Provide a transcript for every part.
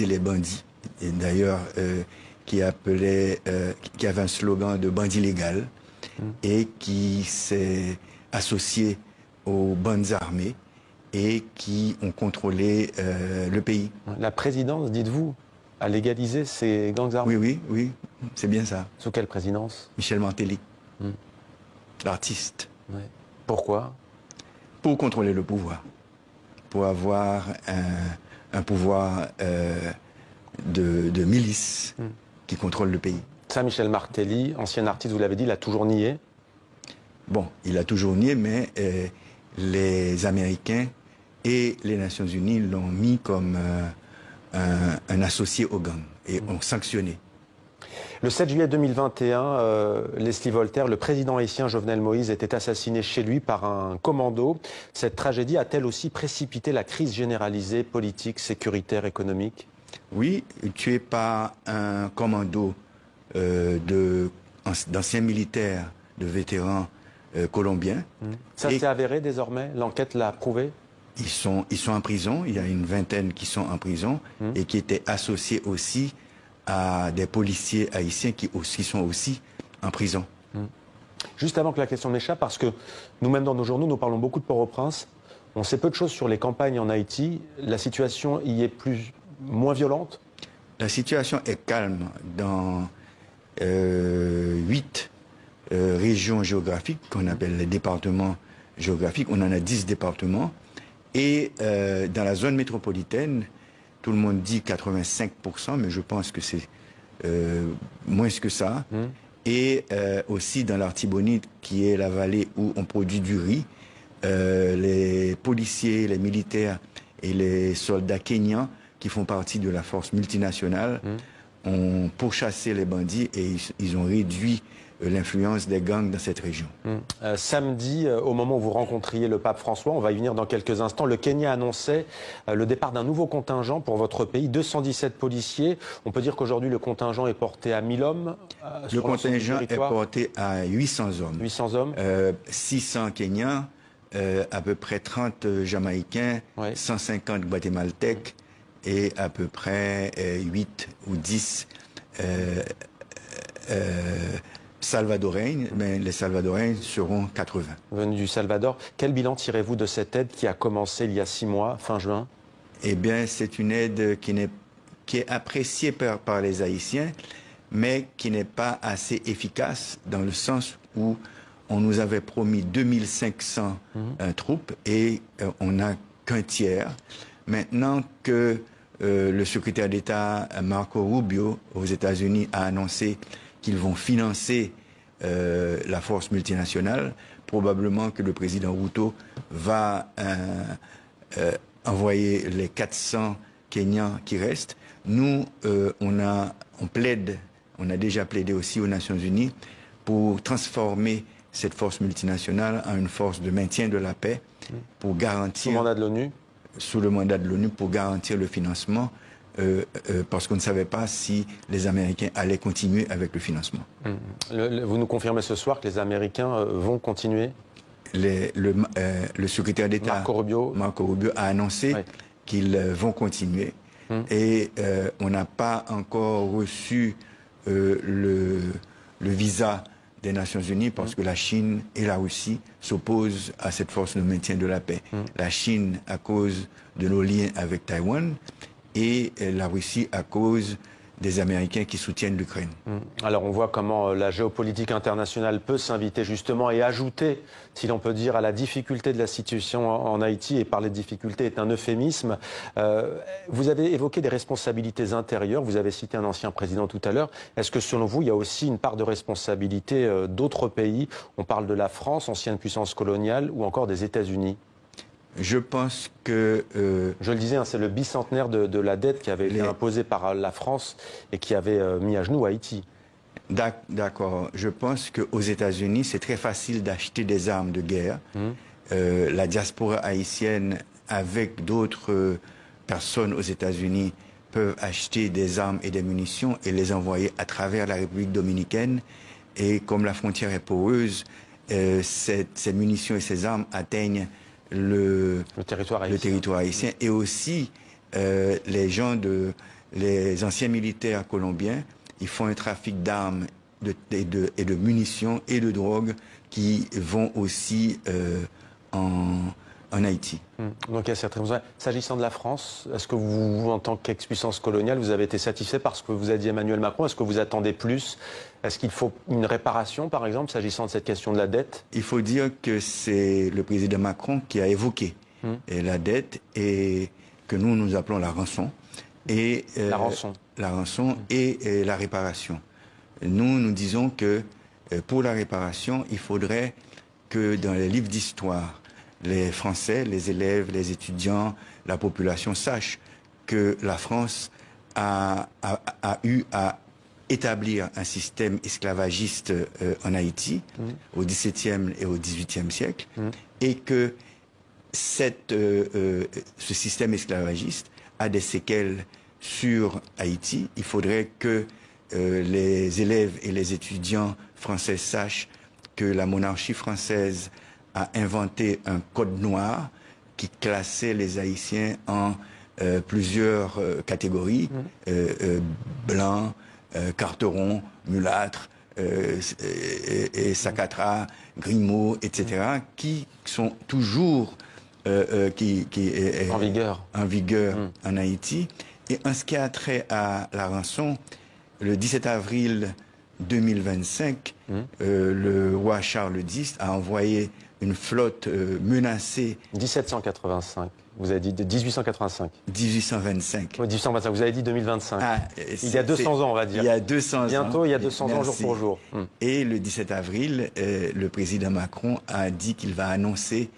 les bandits, et d'ailleurs qui avait un slogan de bandit légal et qui s'est associé aux bandes armées et qui ont contrôlé le pays. La présidence, dites-vous, a légalisé ces gangs armés? Oui, c'est bien ça. Sous quelle présidence? Michel Martelly, l'artiste. Ouais. Pourquoi? Pour contrôler le pouvoir, pour avoir un pouvoir de milice qui contrôle le pays. Ça, Michel Martelly, ancien artiste, vous l'avez dit, l'a toujours nié? Bon, il a toujours nié, mais les Américains et les Nations Unies l'ont mis comme un associé au gang et ont sanctionné. Le 7 juillet 2021, Leslie Voltaire, le président haïtien Jovenel Moïse, était assassiné chez lui par un commando. Cette tragédie a-t-elle aussi précipité la crise généralisée, politique, sécuritaire, économique? Oui, tué par un commando d'anciens militaires, de vétérans colombiens. Ça s'est avéré désormais? L'enquête l'a prouvé? Ils sont en prison, il y a une vingtaine qui sont en prison et qui étaient associés aussi à des policiers haïtiens qui sont aussi en prison. Juste avant que la question m'échappe, parce que nous-mêmes dans nos journaux, nous parlons beaucoup de Port-au-Prince. On sait peu de choses sur les campagnes en Haïti. La situation y est moins violente? La situation est calme dans 8 régions géographiques qu'on appelle les départements géographiques. On en a 10 départements. Et dans la zone métropolitaine, tout le monde dit 85%, mais je pense que c'est moins que ça. Et aussi dans l'Artibonite, qui est la vallée où on produit du riz, les policiers, les militaires et les soldats kenyans qui font partie de la force multinationale ont pourchassé les bandits et ils ont réduit l'influence des gangs dans cette région. Samedi, au moment où vous rencontriez le pape François, on va y venir dans quelques instants, le Kenya annonçait le départ d'un nouveau contingent pour votre pays, 217 policiers. On peut dire qu'aujourd'hui le contingent est porté à 1000 hommes. Le contingent est porté à 800 hommes. 800 hommes. 600 Kenyans, à peu près 30 Jamaïcains, 150 Guatémaltèques et à peu près 8 ou 10 Salvadoriens, mais les Salvadoriens seront 80. Venus du Salvador, quel bilan tirez-vous de cette aide qui a commencé il y a 6 mois, fin juin? Eh bien, c'est une aide qui est appréciée par les Haïtiens, mais qui n'est pas assez efficace dans le sens où on nous avait promis 2500 troupes et on n'a qu'un tiers. Maintenant que le secrétaire d'État Marco Rubio aux États-Unis a annoncé qu'ils vont financer la force multinationale, probablement que le président Ruto va envoyer les 400 Kenyans qui restent. Nous, on a déjà plaidé aussi aux Nations Unies pour transformer cette force multinationale en une force de maintien de la paix, pour garantir... Sous le mandat de l'ONU? Sous le mandat de l'ONU, pour garantir le financement, parce qu'on ne savait pas si les Américains allaient continuer avec le financement. Vous nous confirmez ce soir que les Américains vont continuer? Le secrétaire d'État Marco Rubio a annoncé qu'ils vont continuer. Et on n'a pas encore reçu le visa des Nations Unies parce que la Chine et la Russie s'opposent à cette force de maintien de la paix. La Chine à cause de nos liens avec Taïwan et la Russie à cause des Américains qui soutiennent l'Ukraine. Alors on voit comment la géopolitique internationale peut s'inviter justement et ajouter, si l'on peut dire, à la difficulté de la situation en Haïti, et parler de difficulté est un euphémisme. Vous avez évoqué des responsabilités intérieures, vous avez cité un ancien président tout à l'heure. Est-ce que selon vous, il y a aussi une part de responsabilité d'autres pays? On parle de la France, ancienne puissance coloniale, ou encore des États-Unis? Je pense que... je le disais, c'est le bicentenaire de la dette qui avait été imposée par la France et qui avait mis à genoux Haïti. D'accord. Je pense qu'aux États-Unis, c'est très facile d'acheter des armes de guerre. La diaspora haïtienne, avec d'autres personnes aux États-Unis, peuvent acheter des armes et des munitions et les envoyer à travers la République dominicaine. Et comme la frontière est poreuse, ces munitions et ces armes atteignent le territoire haïtien et aussi les gens les anciens militaires colombiens, ils font un trafic d'armes et de munitions et de drogue qui vont aussi en Haïti. Donc il y a cette raison. S'agissant de la France, est-ce que vous, en tant qu'ex-puissance coloniale, vous avez été satisfait par ce que vous a dit Emmanuel Macron? Est-ce que vous attendez plus? Est-ce qu'il faut une réparation, par exemple, s'agissant de cette question de la dette? Il faut dire que c'est le président Macron qui a évoqué la dette et que nous appelons la rançon. Et, la rançon. La rançon et la réparation. Nous disons que pour la réparation, il faudrait que dans les livres d'histoire, les Français, les élèves, les étudiants, la population sachent que la France a eu à établir un système esclavagiste en Haïti au XVIIe et au XVIIIe siècle et que ce système esclavagiste a des séquelles sur Haïti. Il faudrait que les élèves et les étudiants français sachent que la monarchie française a inventé un code noir qui classait les Haïtiens en plusieurs catégories, blancs, carterons, mulâtres, et sacatras, grimaud, etc., qui sont toujours en vigueur en Haïti. Et en ce qui a trait à la rançon, le 17 avril 2025, le roi Charles X a envoyé une flotte menacée. 1785. Vous avez dit 1885. 1825. Oui, 1825. Vous avez dit 2025. Ah, il y a 200 ans, on va dire. Il y a 200 ans. Bientôt, il y a 200 ans jour pour jour. Et le 17 avril, le président Macron a dit qu'il va annoncer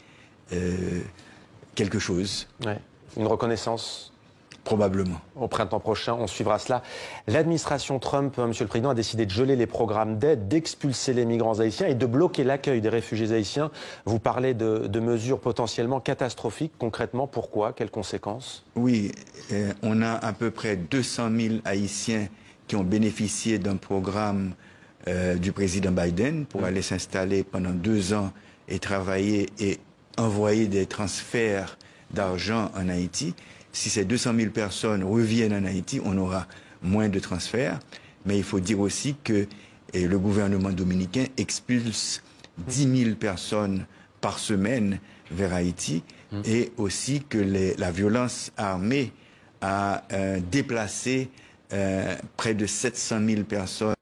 quelque chose. Ouais. Une reconnaissance. Probablement. Au printemps prochain, on suivra cela. L'administration Trump, Monsieur le Président, a décidé de geler les programmes d'aide, d'expulser les migrants haïtiens et de bloquer l'accueil des réfugiés haïtiens. Vous parlez de mesures potentiellement catastrophiques. Concrètement, pourquoi? Quelles conséquences? Oui, on a à peu près 200 000 Haïtiens qui ont bénéficié d'un programme du président Biden pour aller s'installer pendant 2 ans et travailler et envoyer des transferts d'argent en Haïti. Si ces 200 000 personnes reviennent en Haïti, on aura moins de transferts. Mais il faut dire aussi que le gouvernement dominicain expulse 10 000 personnes par semaine vers Haïti et aussi que la violence armée a déplacé près de 700 000 personnes